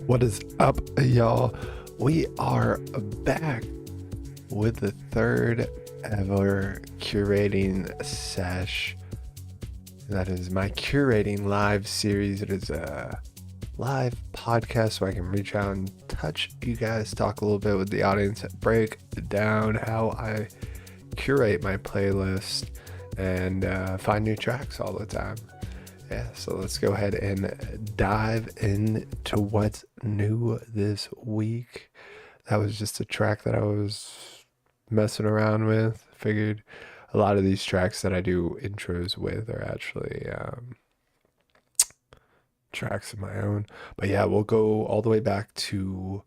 What is up, y'all? We are back with the third ever curating sesh. That is my curating live series. It is a live podcast where I can reach out and touch you guys, talk a little bit with the audience, break down how I curate my playlist, and find new tracks all the time. Yeah, so let's go ahead and dive into what's new this week. That was just a track that I was messing around with. Figured a lot of these tracks that I do intros with are actually tracks of my own. But yeah, we'll go all the way back to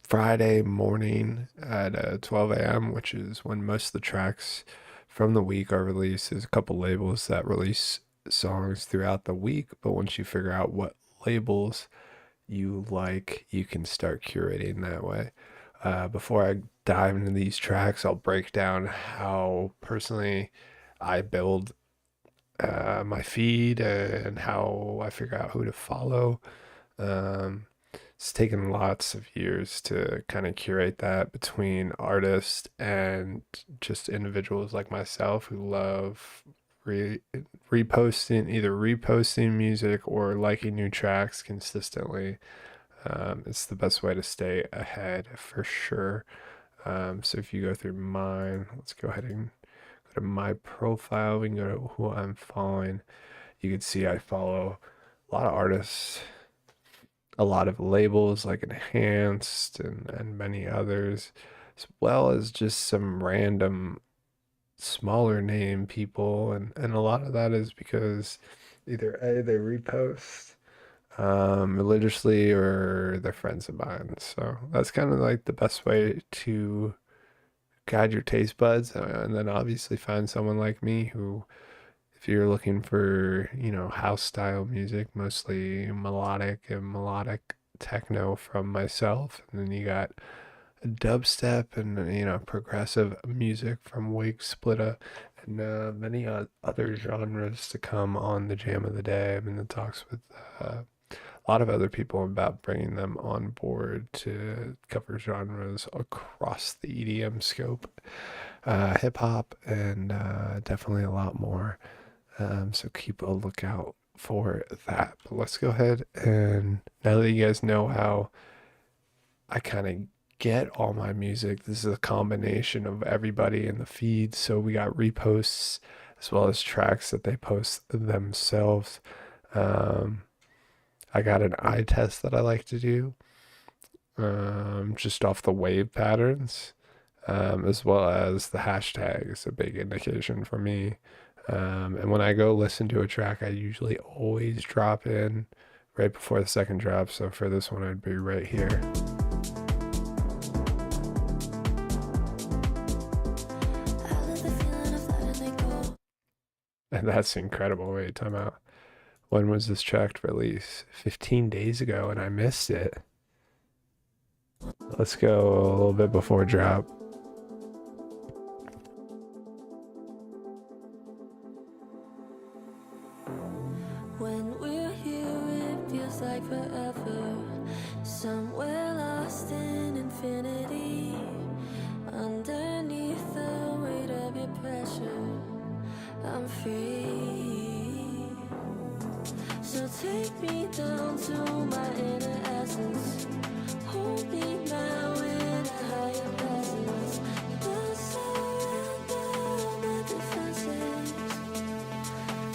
Friday morning at 12 a.m., which is when most of the tracks from the week are released. There's a couple labels that release songs throughout the week, but once you figure out what labels you like, you can start curating that way. Before I dive into these tracks, I'll break down how personally I build my feed and how I figure out who to follow. Um, it's taken lots of years to kind of curate that between artists and just individuals like myself who love re- reposting music or liking new tracks consistently. It's the best way to stay ahead for sure. So if you go through mine, let's go ahead and go to my profile. We can go to who I'm following. You can see I follow a lot of artists, a lot of labels like Enhanced and many others, as well as just some random smaller name people. And a lot of that is because either A, they repost religiously or they're friends of mine. So that's kind of like the best way to guide your taste buds. And then obviously find someone like me who, if you're looking for, house style music, mostly melodic techno from myself. And then you got dubstep and, progressive music from Wig Splitta and many other genres to come on the Jam of the Day. I'm in the talks with a lot of other people about bringing them on board to cover genres across the EDM scope, hip hop, and definitely a lot more. So keep a lookout for that. But let's go ahead and now that you guys know how I kind of get all my music, this is a combination of everybody in the feed. So we got reposts as well as tracks that they post themselves. Um, I got an eye test that I like to do, just off the wave patterns, as well as the hashtag is a big indication for me. And when I go listen to a track, I usually always drop in right before the second drop. So for this one, I'd be right here. And that's incredible. Wait, time out. When was this track released? 15 days ago, and I missed it. Let's go a little bit before drop. When we're here, it feels like forever. Somewhere lost in infinity. Underneath the weight of your pressure, I'm free. So take me down to my inner essence. Hold me now in a higher presence. The surrender of my defenses.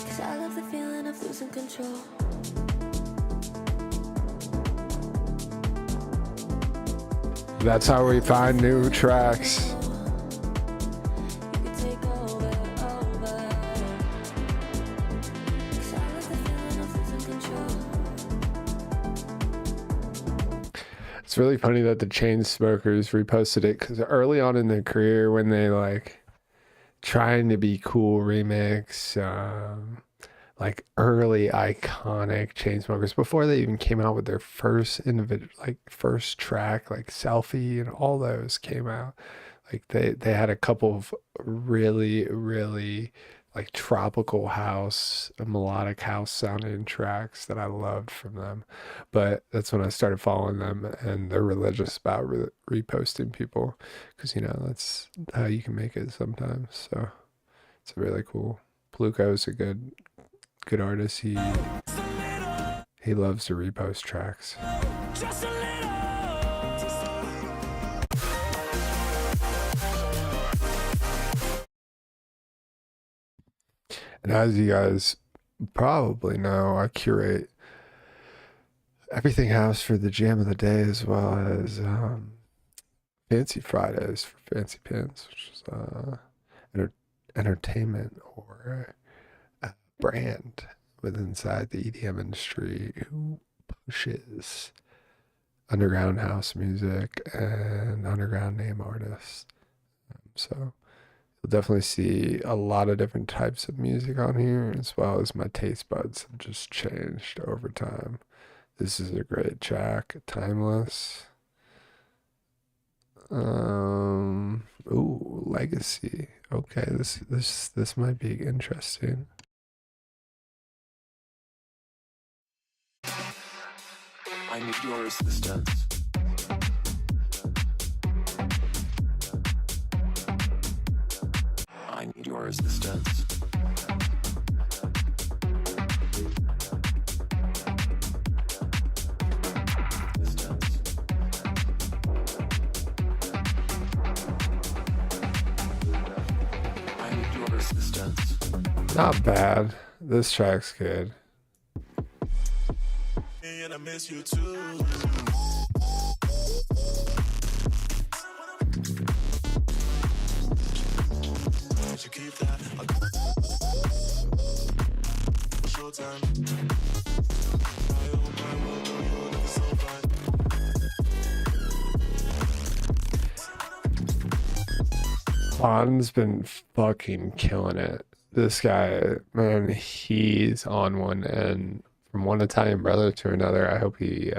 'Cause I love the feeling of losing control. That's how we find new tracks. You can take over. 'Cause I love the feeling of losing control. It's really funny that the Chainsmokers reposted it because early on in their career, when they like trying to be cool remix, like early iconic Chainsmokers before they even came out with their first individual, like first track, like Selfie, and all those came out. Like they had a couple of really like tropical house, melodic house sounding tracks that I loved from them. But that's when I started following them, and they're religious about reposting people because that's how you can make it sometimes. So it's really cool. Pluko's a good artist. He loves to repost tracks. And as you guys probably know, I curate everything house for the jam of the day as well as Fancy Fridays for Fancy Pins, which is enter- entertainment or a brand within inside the EDM industry who pushes underground house music and underground name artists. So you'll definitely see a lot of different types of music on here, as well as my taste buds have just changed over time. This is a great track, Timeless. Ooh, Legacy. Okay, this might be interesting. I need your assistance. I need your assistance. I need your assistance. Not bad. This track's good. And I miss you too. You keep that short time. I hope I will know you're looking so fine. Juan's been fucking killing it. This guy, man, he's on one, and from one Italian brother to another, I hope he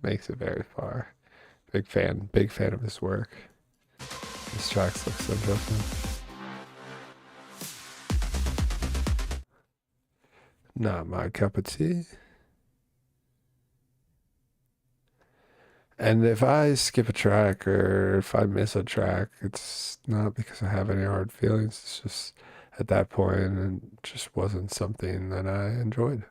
makes it very far. Big fan of his work. This track looks so different. Not my cup of tea. And if I skip a track or if I miss a track, it's not because I have any hard feelings. It's just at that point, and it just wasn't something that I enjoyed.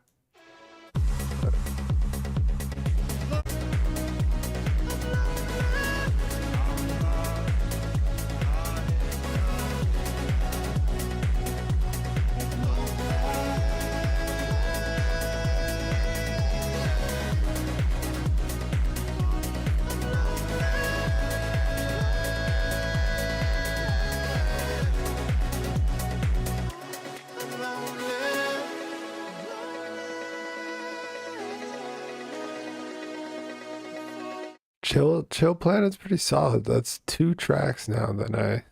Chill Planet's pretty solid. That's 2 tracks now that I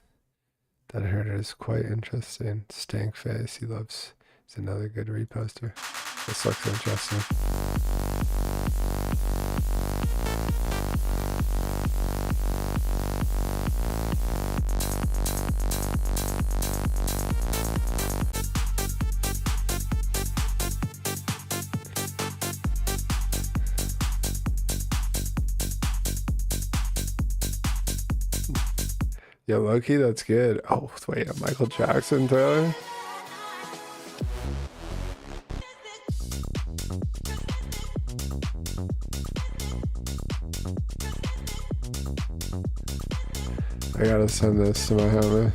heard is quite interesting. Stank Face, he's another good reposter. This looks interesting. Yeah, Loki, that's good. Oh, wait, a Michael Jackson trailer? I gotta send this to my homie.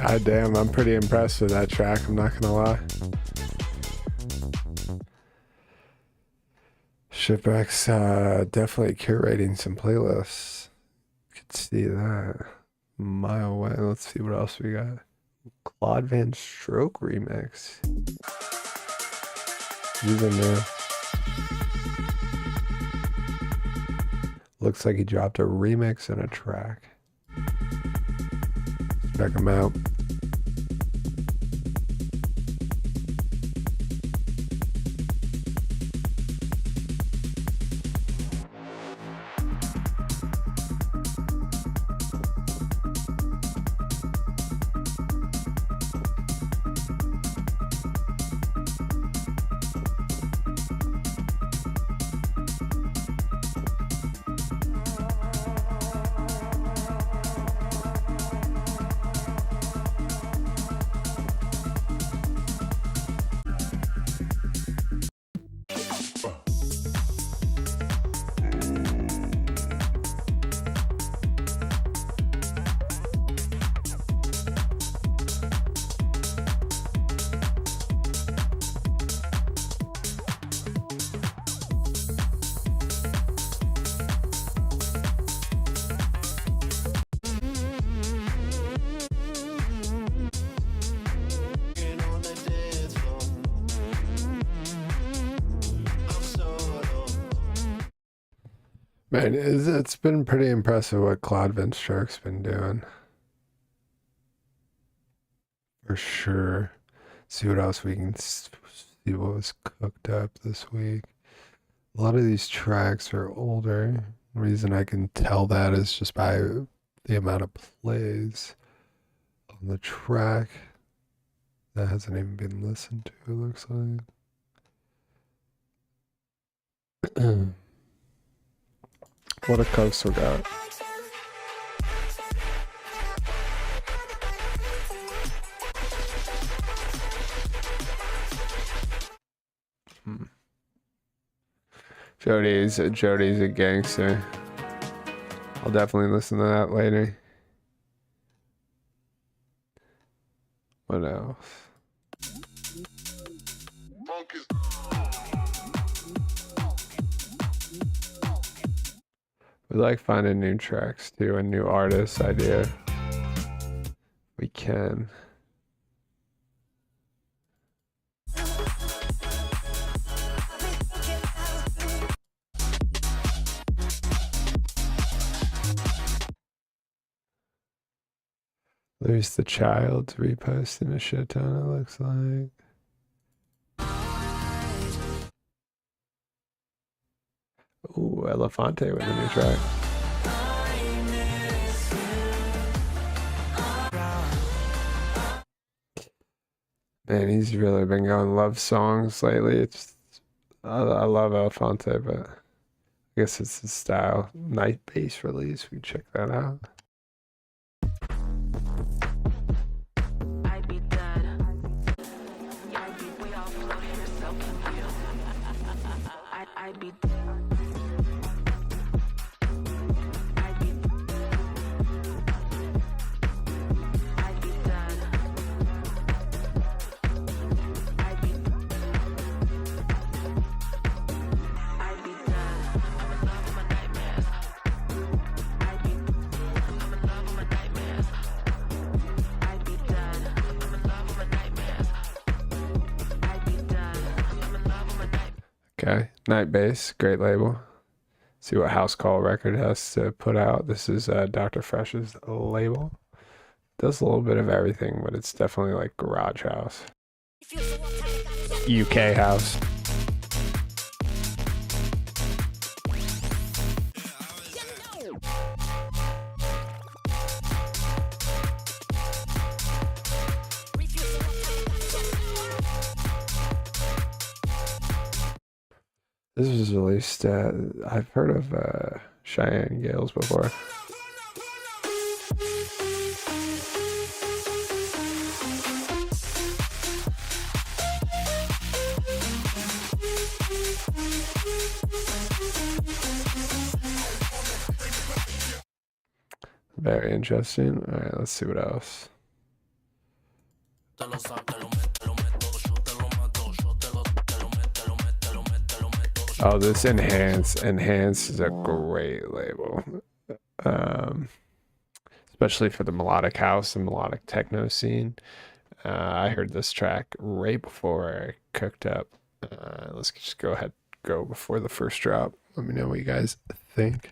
God damn, I'm pretty impressed with that track, I'm not gonna lie. Shipwreck's definitely curating some playlists. Could see that. Mile away. Let's see what else we got. Claude Van Stroke remix. Even there. Looks like he dropped a remix and a track. Check him out. Man, it's been pretty impressive what Claude Van Stroke's been doing. For sure. See what else we can see what was cooked up this week. A lot of these tracks are older. The reason I can tell that is just by the amount of plays on the track that hasn't even been listened to, it looks like. What a coast we got. Jody's a gangster. I'll definitely listen to that later. What else? We like finding new tracks too and new artists idea. We can. There's the Child's reposting a shit ton, it looks like. Ooh, Elefante with a new track. Man, he's really been going love songs lately. I love Elefante, but I guess it's his style. Night bass release, we check that out. Okay, Night Bass, great label. See what House Call record has to put out. This is Dr. Fresh's label. Does a little bit of everything, but it's definitely like garage house. UK house. This was released, I've heard of Cheyenne Gales before. Very interesting. All right, let's see what else. Oh, this enhance is a great label. Um, especially for the melodic house and melodic techno scene. I heard this track right before I cooked up. Let's just go ahead, go before the first drop. Let me know what you guys think.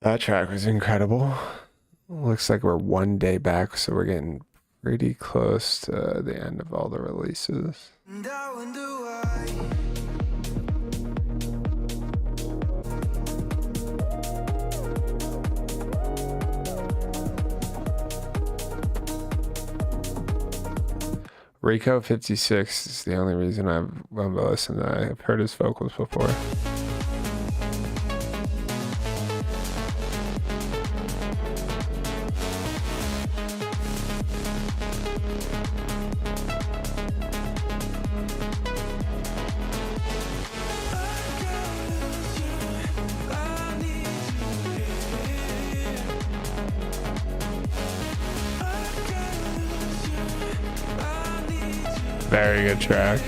That track was incredible. Looks like we're one day back, so we're getting pretty close to the end of all the releases. Rico 56 is the only reason I've listened to. I've heard his vocals before. Very good track.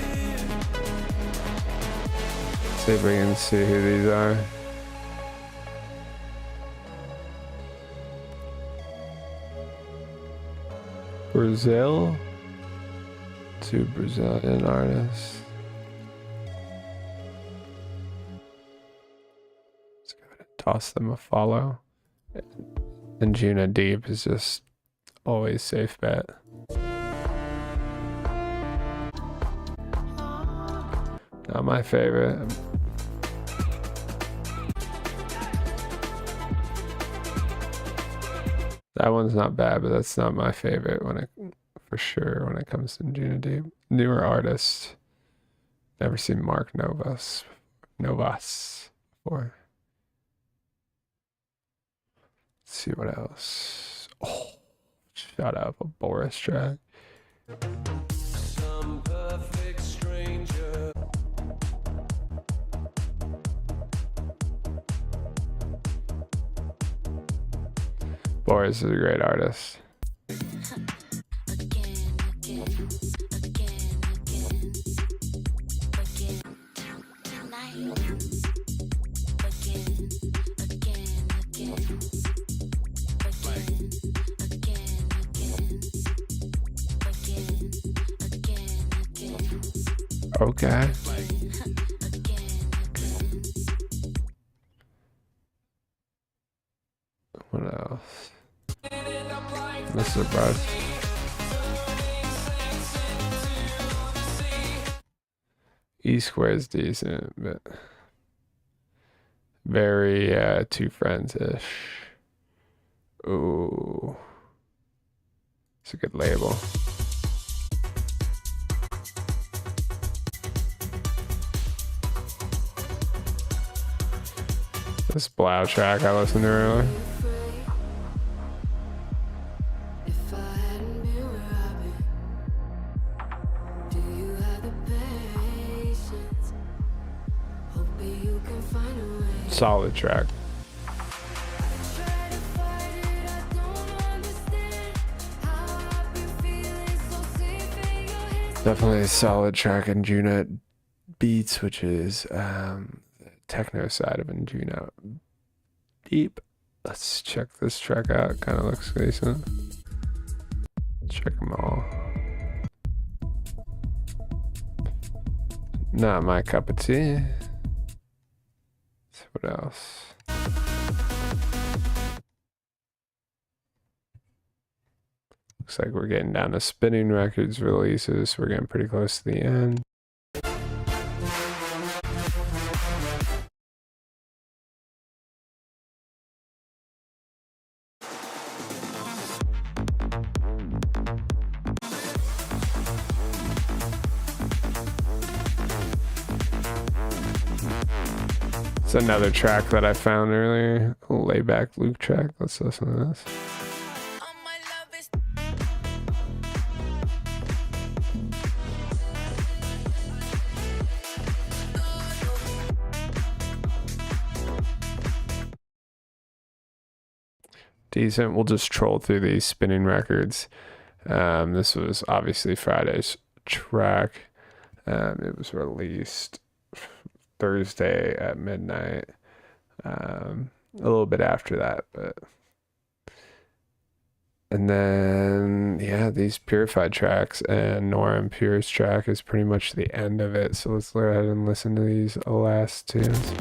See if we can see who these are. Brazil. Two Brazilian artists. Let's go ahead and toss them a follow. And Juna Deep is just always safe bet. Not my favorite. That one's not bad, but that's not my favorite for sure when it comes to Juna Deep. Newer artist. Never seen Mark Novas before. Let's see what else. Oh, shut up, a Boris track. Some perfect stranger. Boris is a great artist. Okay. What else? Mr. Brush. E Square is decent, but Very Two Friends ish. Ooh, it's a good label. This Blau track I listened to earlier. Solid track. Definitely a solid track in Juno Beats, which is the techno side of Juno Deep. Let's check this track out. Kind of looks decent. Check them all. Not my cup of tea. So what else? Looks like we're getting down to spinning records releases. We're getting pretty close to the end. It's another track that I found earlier. A layback Luke track. Let's listen to this. Decent. We'll just troll through these spinning records. This was obviously Friday's track. It was released Thursday at midnight. A little bit after that, but. And then, yeah, these Purified tracks and Nora and Pure's track is pretty much the end of it. So let's go ahead and listen to these last tunes.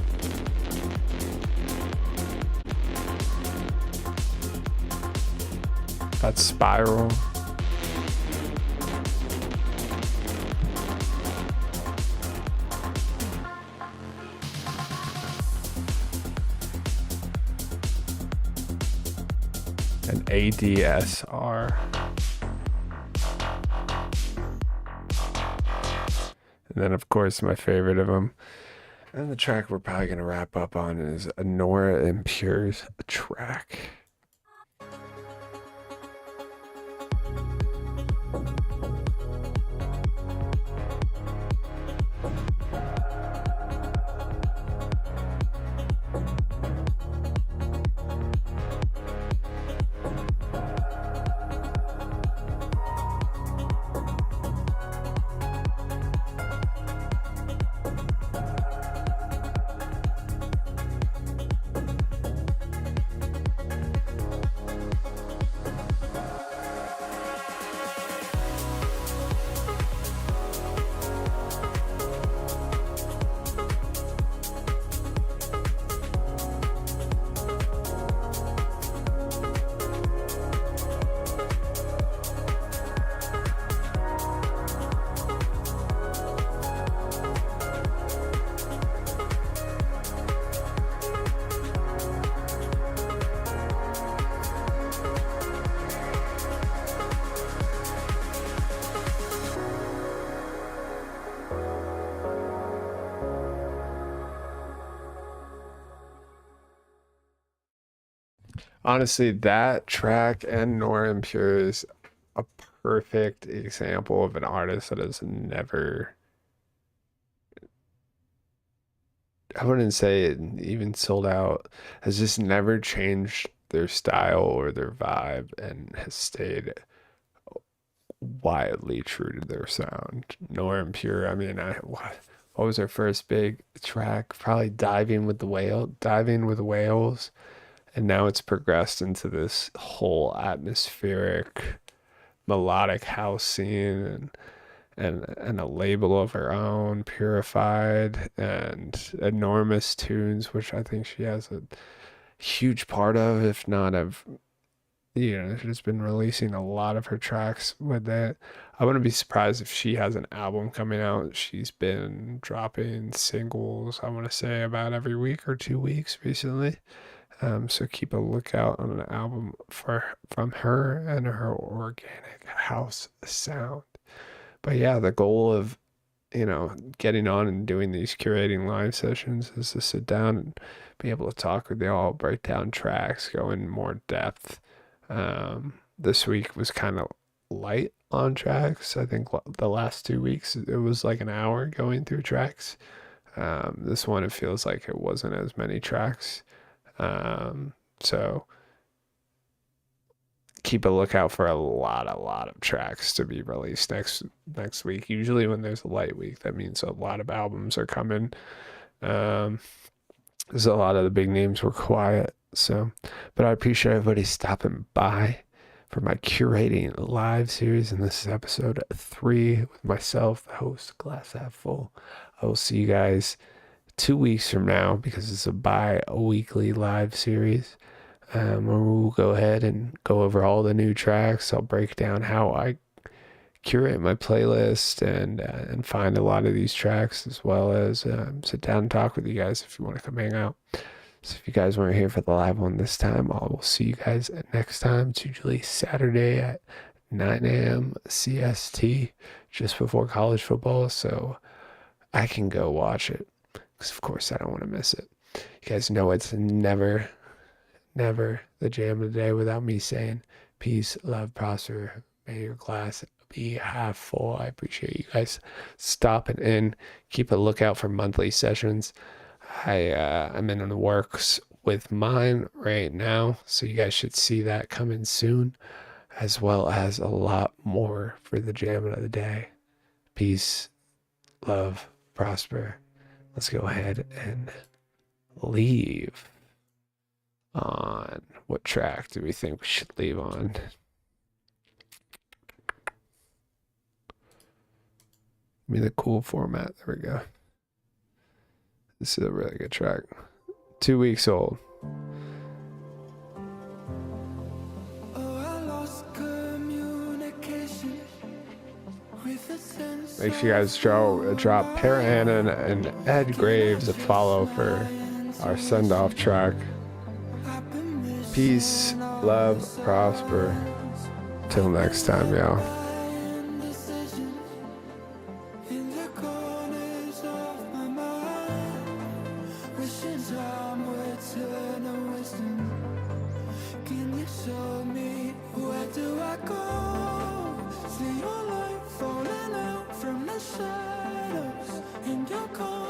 That's Spiral. And ADSR. And then, of course, my favorite of them. And the track we're probably going to wrap up on is a Nora and Pure's track. Honestly, that track and Nora and Pure is a perfect example of an artist that has never, I wouldn't say it even sold out, has just never changed their style or their vibe and has stayed wildly true to their sound. Nora and Pure, I mean, what was their first big track? Probably Diving with Whales. And now it's progressed into this whole atmospheric melodic house scene and a label of her own, Purified, and enormous tunes, which I think she has a huge part of, if not of she's been releasing a lot of her tracks with it. I wouldn't be surprised if she has an album coming out. She's been dropping singles, I want to say, about every week or 2 weeks recently. So keep a lookout on an album from her and her organic house sound. But yeah, the goal of getting on and doing these curating live sessions is to sit down and be able to talk with y'all, break down tracks, go in more depth. This week was kind of light on tracks. I think the last 2 weeks it was like an hour going through tracks. This one it feels like it wasn't as many tracks. So keep a lookout for a lot of tracks to be released next week. Usually when there's a light week, that means a lot of albums are coming. Because a lot of the big names were quiet. So, but I appreciate everybody stopping by for my curating live series, and this is episode 3 with myself, the host, Glass Half Full. I will see you guys 2 weeks from now because it's a bi-weekly live series. Where we'll go ahead and go over all the new tracks. I'll break down how I curate my playlist and find a lot of these tracks, as well as sit down and talk with you guys if you want to come hang out. So if you guys weren't here for the live one this time, I will see you guys next time. It's usually Saturday at 9 a.m. CST, just before college football, so I can go watch it because of course I don't want to miss it. You guys know it's never the jam of the day without me saying peace, love, prosper. May your glass be half full. I appreciate you guys stopping in. Keep a lookout for monthly sessions. I'm in the works with mine right now, so you guys should see that coming soon, as well as a lot more for the jam of the day. Peace, love, prosper. Let's go ahead and leave on. What track do we think we should leave on? Give me the cool format. There we go. This is a really good track. 2 weeks old. Make sure you guys drop Para Annan and Ed Graves a follow for our send-off track. Peace, love, prosper. Till next time, y'all. Can you show me where do I go? See your light falling out from the shadows, and you're calling.